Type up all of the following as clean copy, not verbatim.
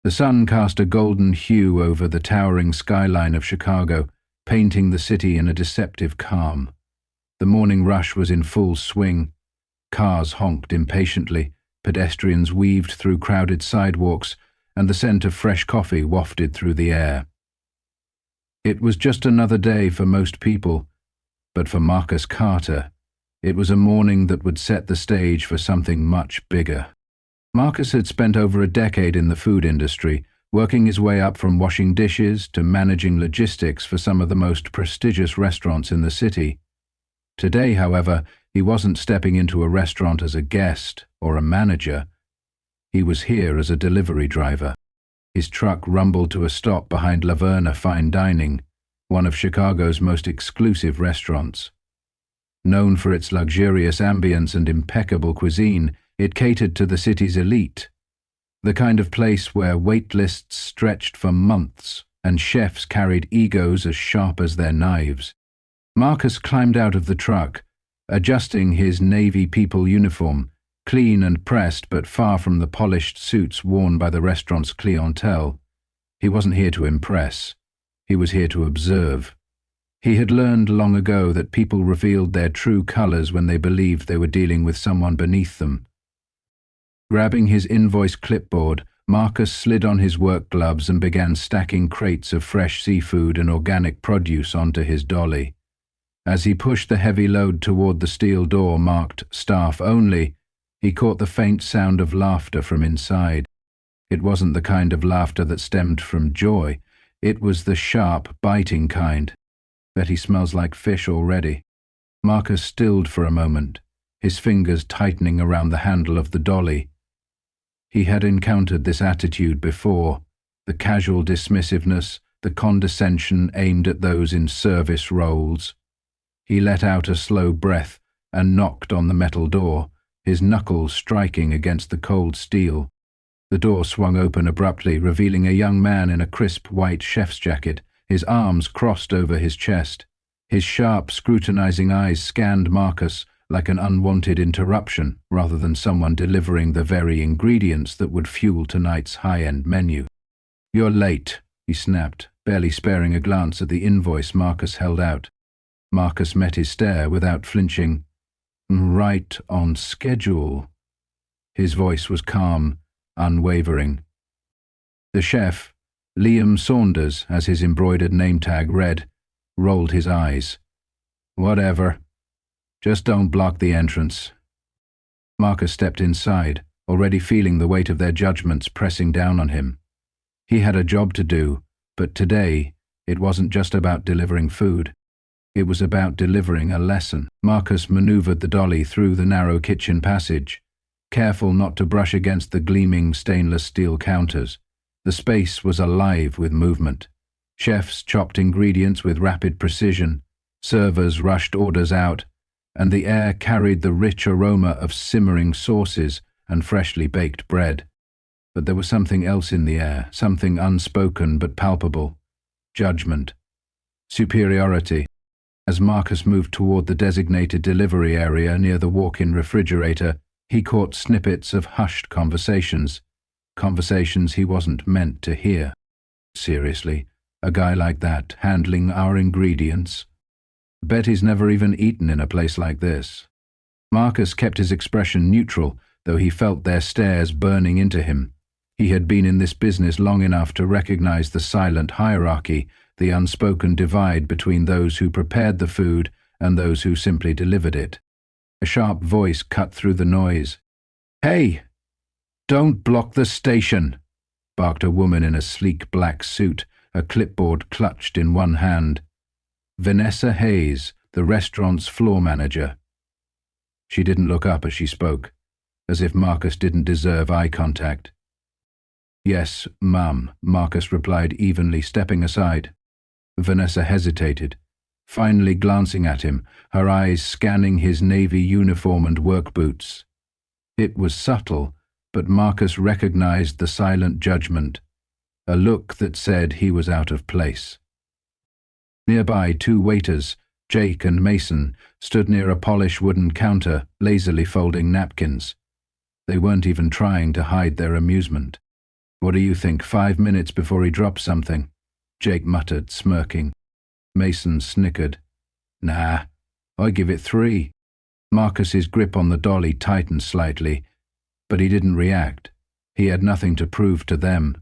The sun cast a golden hue over the towering skyline of Chicago, painting the city in a deceptive calm. The morning rush was in full swing. Cars honked impatiently, pedestrians weaved through crowded sidewalks, and the scent of fresh coffee wafted through the air. It was just another day for most people, but for Marcus Carter, it was a morning that would set the stage for something much bigger. Marcus had spent over a decade in the food industry, working his way up from washing dishes to managing logistics for some of the most prestigious restaurants in the city. Today, however, he wasn't stepping into a restaurant as a guest or a manager. He was here as a delivery driver. His truck rumbled to a stop behind Laverna Fine Dining, one of Chicago's most exclusive restaurants. Known for its luxurious ambience and impeccable cuisine, it catered to the city's elite, the kind of place where wait lists stretched for months and chefs carried egos as sharp as their knives. Marcus climbed out of the truck, adjusting his Navy people uniform, clean and pressed but far from the polished suits worn by the restaurant's clientele. He wasn't here to impress. He was here to observe. He had learned long ago that people revealed their true colors when they believed they were dealing with someone beneath them. Grabbing his invoice clipboard, Marcus slid on his work gloves and began stacking crates of fresh seafood and organic produce onto his dolly. As he pushed the heavy load toward the steel door marked "Staff Only," he caught the faint sound of laughter from inside. It wasn't the kind of laughter that stemmed from joy. It was the sharp, biting kind. "Bet he smells like fish already." Marcus stilled for a moment, his fingers tightening around the handle of the dolly. He had encountered this attitude before, the casual dismissiveness, the condescension aimed at those in service roles. He let out a slow breath and knocked on the metal door, his knuckles striking against the cold steel. The door swung open abruptly, revealing a young man in a crisp white chef's jacket, his arms crossed over his chest. His sharp, scrutinizing eyes scanned Marcus like an unwanted interruption rather than someone delivering the very ingredients that would fuel tonight's high-end menu. "You're late," he snapped, barely sparing a glance at the invoice Marcus held out. Marcus met his stare without flinching. "Right on schedule." His voice was calm, unwavering. The chef, Liam Saunders, as his embroidered name tag read, rolled his eyes. "Whatever. Just don't block the entrance." Marcus stepped inside, already feeling the weight of their judgments pressing down on him. He had a job to do, but today it wasn't just about delivering food. It was about delivering a lesson. Marcus maneuvered the dolly through the narrow kitchen passage, careful not to brush against the gleaming stainless steel counters. The space was alive with movement. Chefs chopped ingredients with rapid precision, servers rushed orders out, and the air carried the rich aroma of simmering sauces and freshly baked bread. But there was something else in the air, something unspoken but palpable. Judgment. Superiority. As Marcus moved toward the designated delivery area near the walk-in refrigerator, he caught snippets of hushed conversations he wasn't meant to hear. "Seriously, a guy like that handling our ingredients? Bet he's never even eaten in a place like this." Marcus kept his expression neutral, though he felt their stares burning into him. He had been in this business long enough to recognize the silent hierarchy, the unspoken divide between those who prepared the food and those who simply delivered it. A sharp voice cut through the noise. "Hey! Don't block the station!" barked a woman in a sleek black suit, a clipboard clutched in one hand. Vanessa Hayes, the restaurant's floor manager. She didn't look up as she spoke, as if Marcus didn't deserve eye contact. "Yes, ma'am," Marcus replied evenly, stepping aside. Vanessa hesitated, finally glancing at him, her eyes scanning his navy uniform and work boots. It was subtle, but Marcus recognized the silent judgment, a look that said he was out of place. Nearby, two waiters, Jake and Mason, stood near a polished wooden counter, lazily folding napkins. They weren't even trying to hide their amusement. What do you think, 5 minutes before he dropped something? Jake muttered, smirking. Mason snickered. Nah, I give it 3. Marcus's grip on the dolly tightened slightly, but he didn't react. He had nothing to prove to them.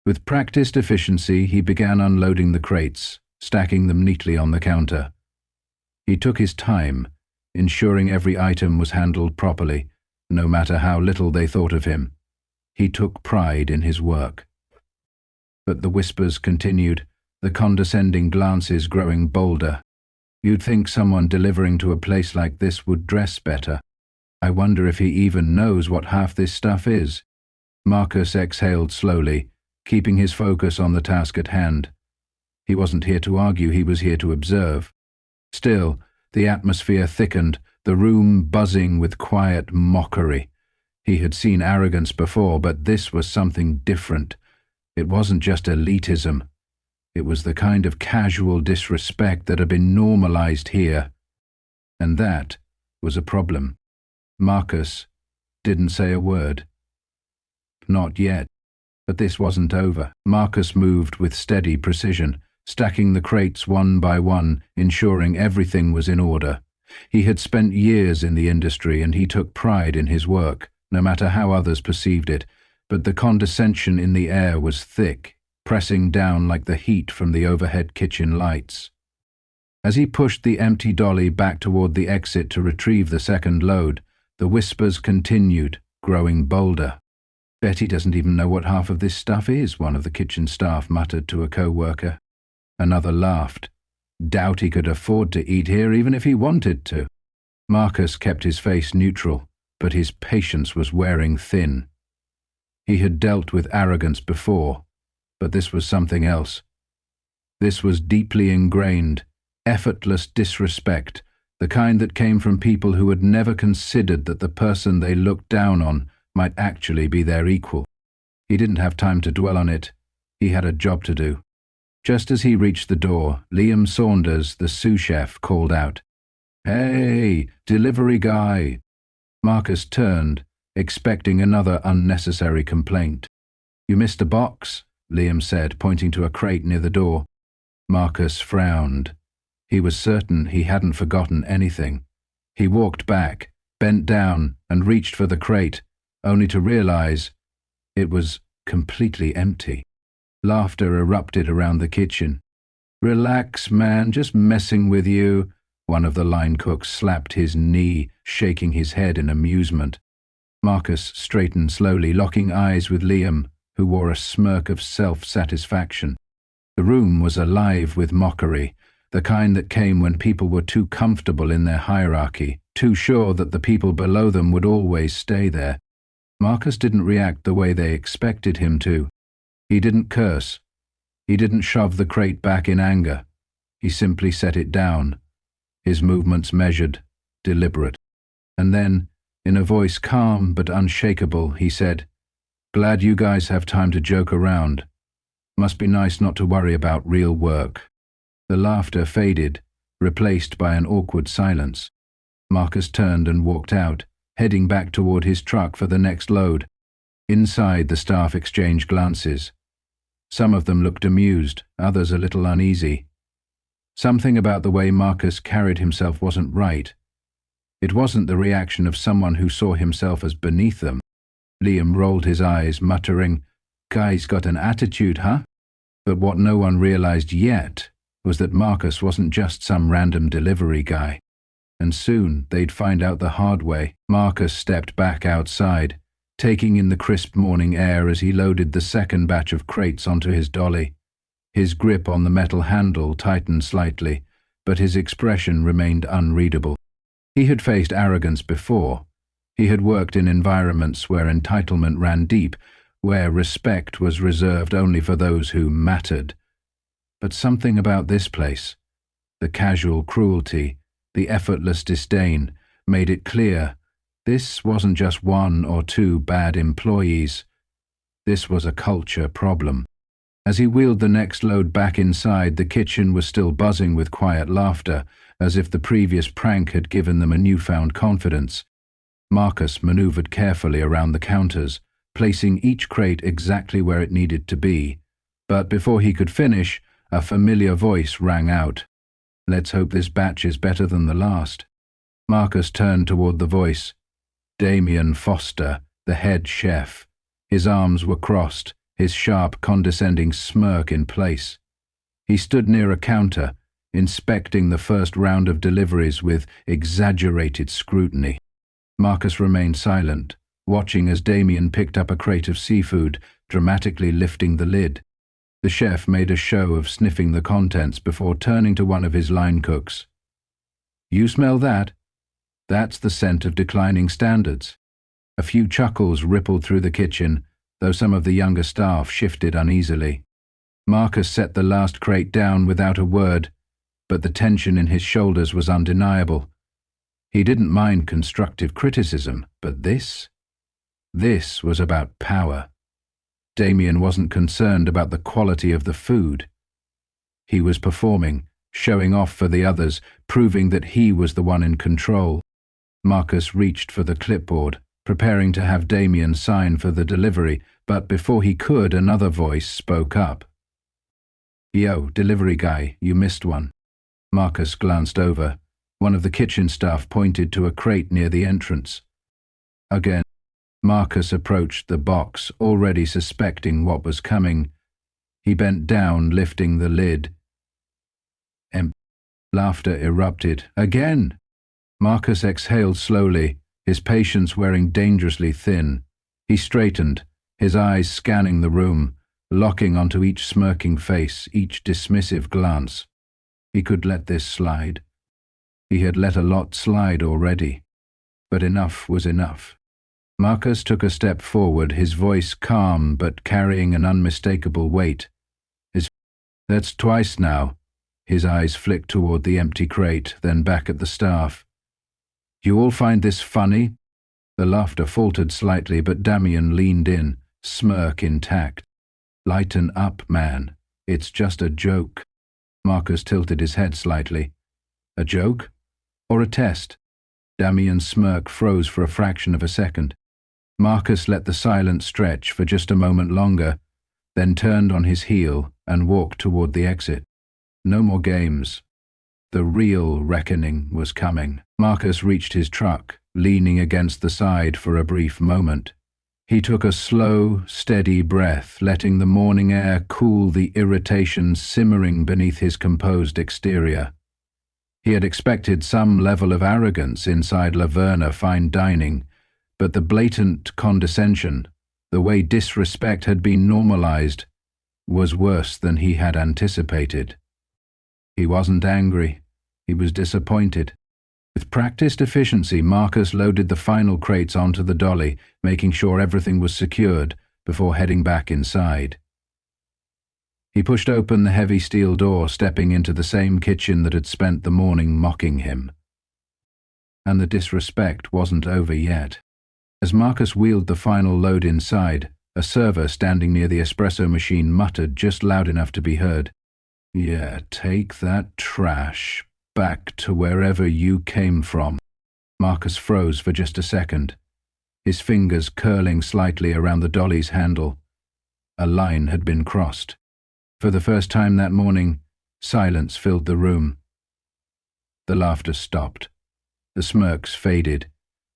With practiced efficiency, he began unloading the crates, stacking them neatly on the counter. He took his time, ensuring every item was handled properly, no matter how little they thought of him. He took pride in his work. But the whispers continued, the condescending glances growing bolder. You'd think someone delivering to a place like this would dress better. I wonder if he even knows what half this stuff is. Marcus exhaled slowly, keeping his focus on the task at hand. He wasn't here to argue, he was here to observe. Still, the atmosphere thickened, the room buzzing with quiet mockery. He had seen arrogance before, but this was something different. It wasn't just elitism. It was the kind of casual disrespect that had been normalized here. And that was a problem. Marcus didn't say a word. Not yet. But this wasn't over. Marcus moved with steady precision, stacking the crates one by one, ensuring everything was in order. He had spent years in the industry and he took pride in his work, no matter how others perceived it, but the condescension in the air was thick, pressing down like the heat from the overhead kitchen lights. As he pushed the empty dolly back toward the exit to retrieve the second load, the whispers continued, growing bolder. Betty doesn't even know what half of this stuff is, one of the kitchen staff muttered to a co-worker. Another laughed. Doubt he could afford to eat here even if he wanted to. Marcus kept his face neutral, but his patience was wearing thin. He had dealt with arrogance before, but this was something else. This was deeply ingrained, effortless disrespect, the kind that came from people who had never considered that the person they looked down on might actually be their equal. He didn't have time to dwell on it. He had a job to do. Just as he reached the door, Liam Saunders, the sous chef, called out, "Hey, delivery guy!" Marcus turned, expecting another unnecessary complaint. "You missed a box," Liam said, pointing to a crate near the door. Marcus frowned. He was certain he hadn't forgotten anything. He walked back, bent down, and reached for the crate, only to realize it was completely empty. Laughter erupted around the kitchen. "Relax, man, just messing with you." One of the line cooks slapped his knee, shaking his head in amusement. Marcus straightened slowly, locking eyes with Liam, who wore a smirk of self-satisfaction. The room was alive with mockery, the kind that came when people were too comfortable in their hierarchy, too sure that the people below them would always stay there. Marcus didn't react the way they expected him to. He didn't curse. He didn't shove the crate back in anger. He simply set it down, his movements measured, deliberate. And then, in a voice calm but unshakable, he said, "Glad you guys have time to joke around. Must be nice not to worry about real work." The laughter faded, replaced by an awkward silence. Marcus turned and walked out, heading back toward his truck for the next load. Inside, the staff exchanged glances. Some of them looked amused, others a little uneasy. Something about the way Marcus carried himself wasn't right. It wasn't the reaction of someone who saw himself as beneath them. Liam rolled his eyes, muttering, "Guy's got an attitude, huh?" But what no one realized yet was that Marcus wasn't just some random delivery guy. And soon they'd find out the hard way. Marcus stepped back outside, taking in the crisp morning air as he loaded the second batch of crates onto his dolly. His grip on the metal handle tightened slightly, but his expression remained unreadable. He had faced arrogance before. He had worked in environments where entitlement ran deep, where respect was reserved only for those who mattered. But something about this place, the casual cruelty, the effortless disdain, made it clear this wasn't just one or two bad employees. This was a culture problem. As he wheeled the next load back inside, the kitchen was still buzzing with quiet laughter, as if the previous prank had given them a newfound confidence. Marcus maneuvered carefully around the counters, placing each crate exactly where it needed to be. But before he could finish, a familiar voice rang out. "Let's hope this batch is better than the last." Marcus turned toward the voice. Damien Foster, the head chef. His arms were crossed, his sharp, condescending smirk in place. He stood near a counter, inspecting the first round of deliveries with exaggerated scrutiny. Marcus remained silent, watching as Damien picked up a crate of seafood, dramatically lifting the lid. The chef made a show of sniffing the contents before turning to one of his line cooks. "You smell that? That's the scent of declining standards." A few chuckles rippled through the kitchen, though some of the younger staff shifted uneasily. Marcus set the last crate down without a word, but the tension in his shoulders was undeniable. He didn't mind constructive criticism, but this was about power. Damien wasn't concerned about the quality of the food. He was performing, showing off for the others, proving that he was the one in control. Marcus reached for the clipboard, preparing to have Damien sign for the delivery, but before he could, another voice spoke up. "Yo, delivery guy, you missed one." Marcus glanced over. One of the kitchen staff pointed to a crate near the entrance. Again, Marcus approached the box, already suspecting what was coming. He bent down, lifting the lid. Laughter erupted. Again! Marcus exhaled slowly, his patience wearing dangerously thin. He straightened, his eyes scanning the room, locking onto each smirking face, each dismissive glance. He could let this slide. He had let a lot slide already, but enough was enough. Marcus took a step forward, his voice calm but carrying an unmistakable weight. "That's twice now." His eyes flicked toward the empty crate, then back at the staff. "You all find this funny?" The laughter faltered slightly, but Damien leaned in, smirk intact. "Lighten up, man. It's just a joke." Marcus tilted his head slightly. "A joke? Or a test?" Damien's smirk froze for a fraction of a second. Marcus let the silence stretch for just a moment longer, then turned on his heel and walked toward the exit. No more games. The real reckoning was coming. Marcus reached his truck, leaning against the side for a brief moment. He took a slow, steady breath, letting the morning air cool the irritation simmering beneath his composed exterior. He had expected some level of arrogance inside Laverna Fine Dining, but the blatant condescension, the way disrespect had been normalized, was worse than he had anticipated. He wasn't angry. He was disappointed. With practiced efficiency, Marcus loaded the final crates onto the dolly, making sure everything was secured before heading back inside. He pushed open the heavy steel door, stepping into the same kitchen that had spent the morning mocking him. And the disrespect wasn't over yet. As Marcus wheeled the final load inside, a server standing near the espresso machine muttered just loud enough to be heard, "Yeah, take that trash back to wherever you came from." Marcus froze for just a second, his fingers curling slightly around the dolly's handle. A line had been crossed. For the first time that morning, silence filled the room. The laughter stopped. The smirks faded.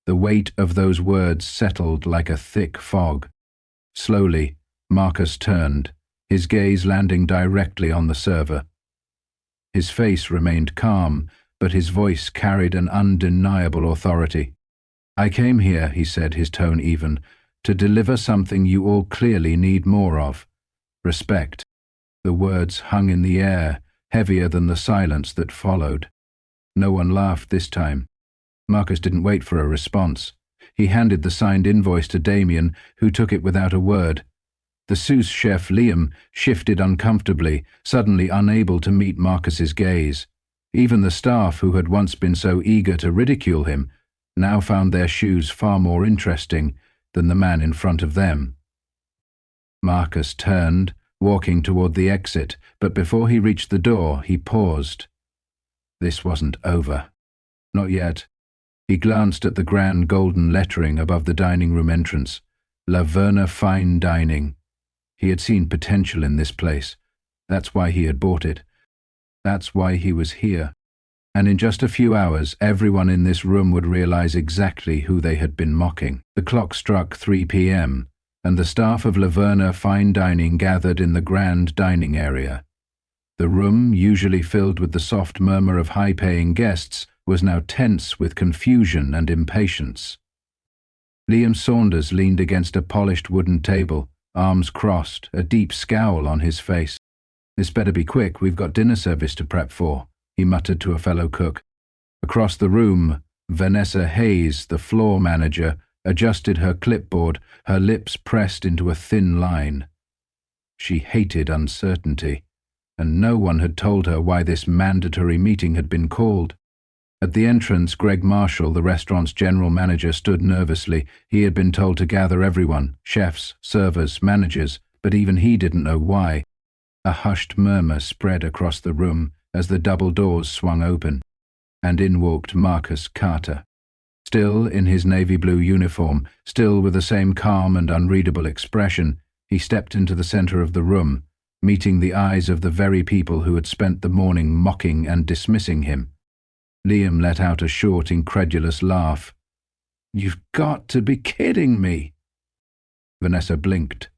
The weight of those words settled like a thick fog. Slowly, Marcus turned, his gaze landing directly on the server. His face remained calm, but his voice carried an undeniable authority. "I came here," he said, his tone even, "to deliver something you all clearly need more of. Respect." The words hung in the air, heavier than the silence that followed. No one laughed this time. Marcus didn't wait for a response. He handed the signed invoice to Damien, who took it without a word. The sous chef Liam shifted uncomfortably, suddenly unable to meet Marcus's gaze. Even the staff, who had once been so eager to ridicule him, now found their shoes far more interesting than the man in front of them. Marcus turned, walking toward the exit, but before he reached the door, he paused. This wasn't over. Not yet. He glanced at the grand golden lettering above the dining room entrance. Laverna Fine Dining. He had seen potential in this place. That's why he had bought it. That's why he was here. And in just a few hours, everyone in this room would realize exactly who they had been mocking. The clock struck 3 p.m., and the staff of Laverna Fine Dining gathered in the grand dining area. The room, usually filled with the soft murmur of high-paying guests, was now tense with confusion and impatience. Liam Saunders leaned against a polished wooden table, arms crossed, a deep scowl on his face. "This better be quick, we've got dinner service to prep for," he muttered to a fellow cook. Across the room, Vanessa Hayes, the floor manager, adjusted her clipboard, her lips pressed into a thin line. She hated uncertainty, and no one had told her why this mandatory meeting had been called. At the entrance, Greg Marshall, the restaurant's general manager, stood nervously. He had been told to gather everyone, chefs, servers, managers, but even he didn't know why. A hushed murmur spread across the room as the double doors swung open, and in walked Marcus Carter. Still in his navy blue uniform, still with the same calm and unreadable expression, he stepped into the center of the room, meeting the eyes of the very people who had spent the morning mocking and dismissing him. Liam let out a short, incredulous laugh. "You've got to be kidding me!" Vanessa blinked,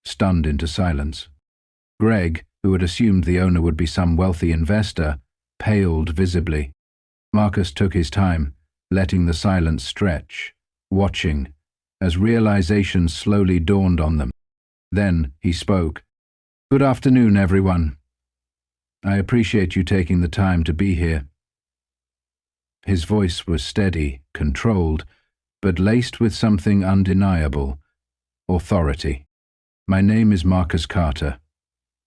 stunned into silence. Greg, who had assumed the owner would be some wealthy investor, paled visibly. Marcus took his time, letting the silence stretch, watching, as realization slowly dawned on them. Then he spoke. "Good afternoon, everyone. I appreciate you taking the time to be here." His voice was steady, controlled, but laced with something undeniable: authority. "My name is Marcus Carter.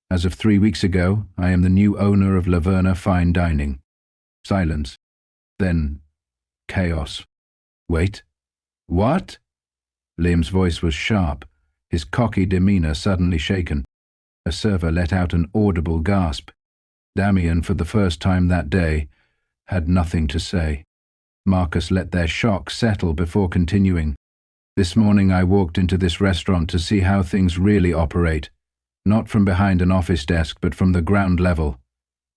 As of 3 weeks ago, I am the new owner of Laverna Fine Dining." Silence. Then chaos. "Wait. What?" Liam's voice was sharp, his cocky demeanor suddenly shaken. A server let out an audible gasp. Damien, for the first time that day, had nothing to say. Marcus let their shock settle before continuing. "This morning I walked into this restaurant to see how things really operate, not from behind an office desk, but from the ground level.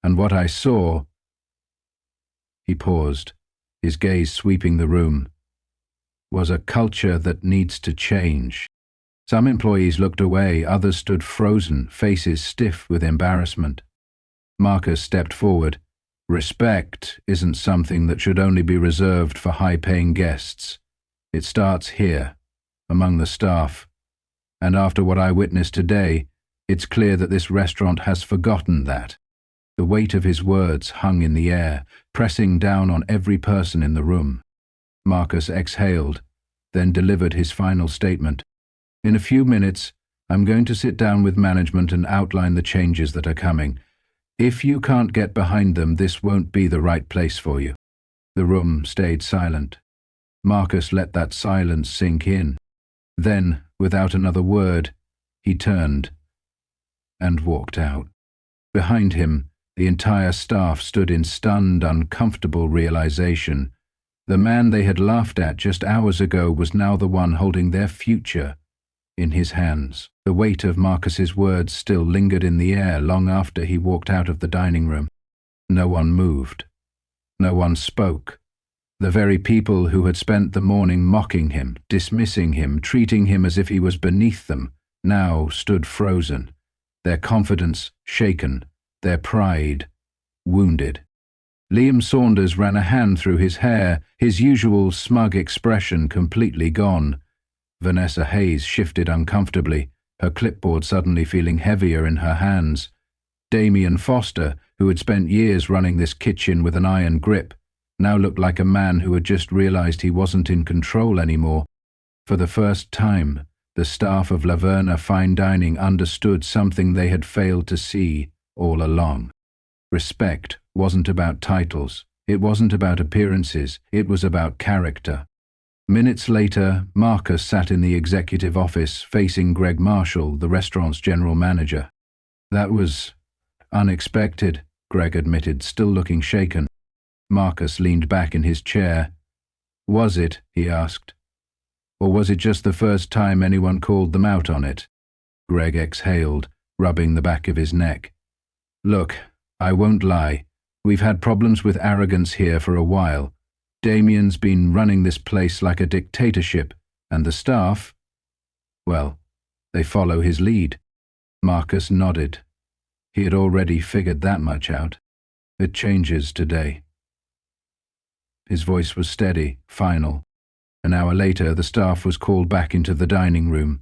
And what I saw—" He paused, his gaze sweeping the room. "Was a culture that needs to change." Some employees looked away, others stood frozen, faces stiff with embarrassment. Marcus stepped forward. "Respect isn't something that should only be reserved for high-paying guests. It starts here, among the staff. And after what I witnessed today, it's clear that this restaurant has forgotten that." The weight of his words hung in the air, pressing down on every person in the room. Marcus exhaled, then delivered his final statement. "In a few minutes, I'm going to sit down with management and outline the changes that are coming. If you can't get behind them, this won't be the right place for you." The room stayed silent. Marcus let that silence sink in. Then, without another word, he turned and walked out. Behind him, the entire staff stood in stunned, uncomfortable realization. The man they had laughed at just hours ago was now the one holding their future in his hands. The weight of Marcus's words still lingered in the air long after he walked out of the dining room. No one moved. No one spoke. The very people who had spent the morning mocking him, dismissing him, treating him as if he was beneath them, now stood frozen, their confidence shaken, their pride wounded. Liam Saunders ran a hand through his hair, his usual smug expression completely gone. Vanessa Hayes shifted uncomfortably, her clipboard suddenly feeling heavier in her hands. Damien Foster, who had spent years running this kitchen with an iron grip, now looked like a man who had just realized he wasn't in control anymore. For the first time, the staff of Laverna Fine Dining understood something they had failed to see all along. Respect wasn't about titles, it wasn't about appearances, it was about character. Minutes later, Marcus sat in the executive office facing Greg Marshall, the restaurant's general manager. "That was unexpected," Greg admitted, still looking shaken. Marcus leaned back in his chair. "Was it?" he asked. Or was it just the first time anyone called them out on it? Greg exhaled, rubbing the back of his neck. Look, I won't lie. We've had problems with arrogance here for a while. Damien's been running this place like a dictatorship, and the staff, well, they follow his lead. Marcus nodded. He had already figured that much out. It changes today. His voice was steady, final. An hour later, the staff was called back into the dining room.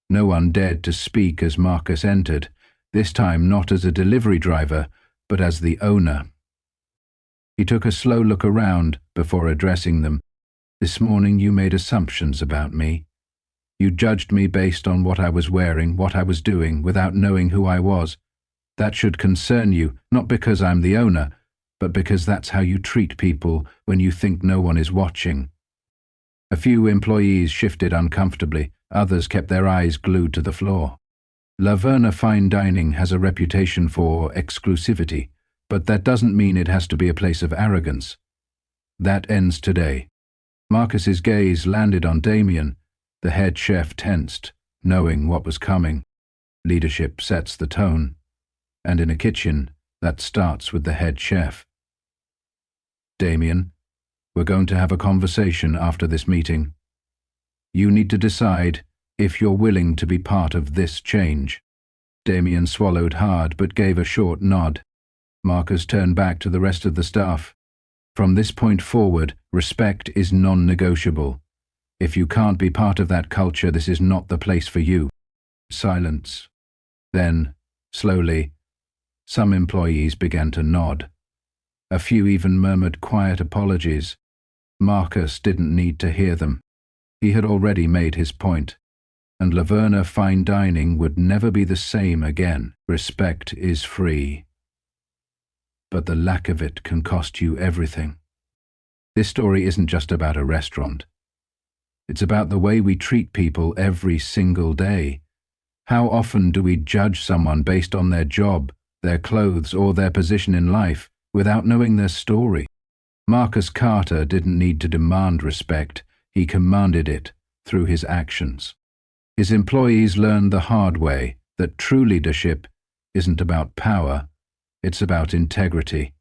No one dared to speak as Marcus entered, this time not as a delivery driver, but as the owner. He took a slow look around before addressing them. This morning you made assumptions about me. You judged me based on what I was wearing, what I was doing, without knowing who I was. That should concern you, not because I'm the owner, but because that's how you treat people when you think no one is watching. A few employees shifted uncomfortably, others kept their eyes glued to the floor. Laverna Fine Dining has a reputation for exclusivity, but that doesn't mean it has to be a place of arrogance. That ends today. Marcus's gaze landed on Damien. The head chef tensed, knowing what was coming. Leadership sets the tone, and in a kitchen, that starts with the head chef. Damien, we're going to have a conversation after this meeting. You need to decide if you're willing to be part of this change. Damien swallowed hard but gave a short nod. Marcus turned back to the rest of the staff. From this point forward, respect is non-negotiable. If you can't be part of that culture, this is not the place for you. Silence. Then, slowly, some employees began to nod. A few even murmured quiet apologies. Marcus didn't need to hear them. He had already made his point, and Laverna Fine Dining would never be the same again. Respect is free, but the lack of it can cost you everything. This story isn't just about a restaurant. It's about the way we treat people every single day. How often do we judge someone based on their job, their clothes, or their position in life, without knowing their story? Marcus Carter didn't need to demand respect, he commanded it through his actions. His employees learned the hard way that true leadership isn't about power, it's about integrity.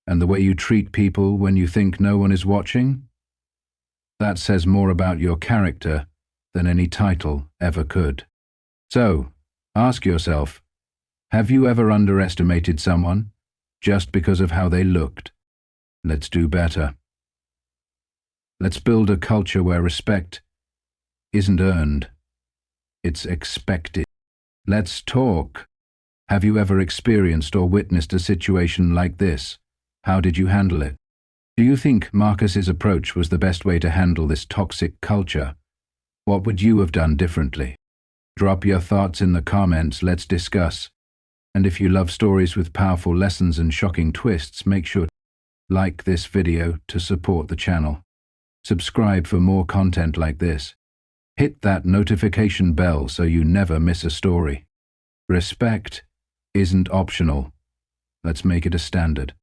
And the way you treat people when you think no one is watching? That says more about your character than any title ever could. So, ask yourself, have you ever underestimated someone just because of how they looked? Let's do better. Let's build a culture where respect isn't earned, it's expected. Let's talk. Have you ever experienced or witnessed a situation like this? How did you handle it? Do you think Marcus's approach was the best way to handle this toxic culture? What would you have done differently? Drop your thoughts in the comments, let's discuss. And if you love stories with powerful lessons and shocking twists, make sure to like this video to support the channel. Subscribe for more content like this. Hit that notification bell so you never miss a story. Respect isn't optional. Let's make it a standard.